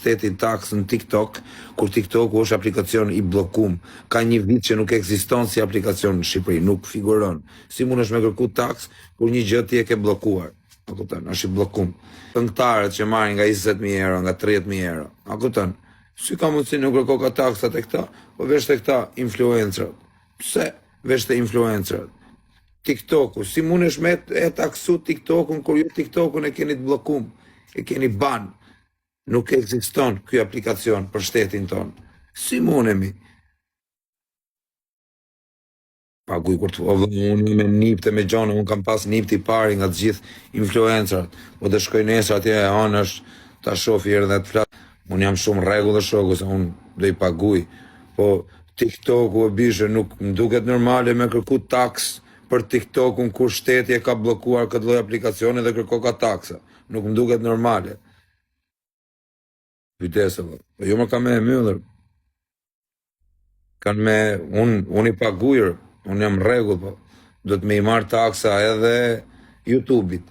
shtetin taks në TikTok, kur TikTok është aplikacion i bllokum. Ka një vit që nuk ekziston si aplikacion në Shqipëri, nuk figuron. Si mundesh me kërku taks kur një gjë ti e ke bllokuar? A kupton? Është i bllokum. Këngëtarët që marrin nga 20.000 euro, nga 30.000 euro. A kupton? Si ka mundësi nuk kërko ka taksat e këta, po vesh të këta influencerët. Pse vesh të influencerët? TikToku, si mundesh me e taksu TikTokun kur ju TikTokun e keni të bllokum, e keni ban. Nuk ekziston ky aplikacion për shtetin ton. Si mundemi? Paguj kur të unë me nipte me gjone, unë kam pas nipti pari nga të gjithë influencerët, po të shkoj nesër atje e anë është ta shofi herë dhe të flasë. Unë jam shumë rregull dhe shoku, se unë do i paguj, po TikToku e bishë nuk më duket normale me kërku taks për TikTokun kur shteti e ka bllokuar këtë lloj aplikacione dhe kërko ka taksa. Nuk më duket normale. Pytesa, po jo më ka me e myllër. Kanë me, unë i pagujër, unë jam rregull, po do të me i marrë taksa edhe YouTube-it.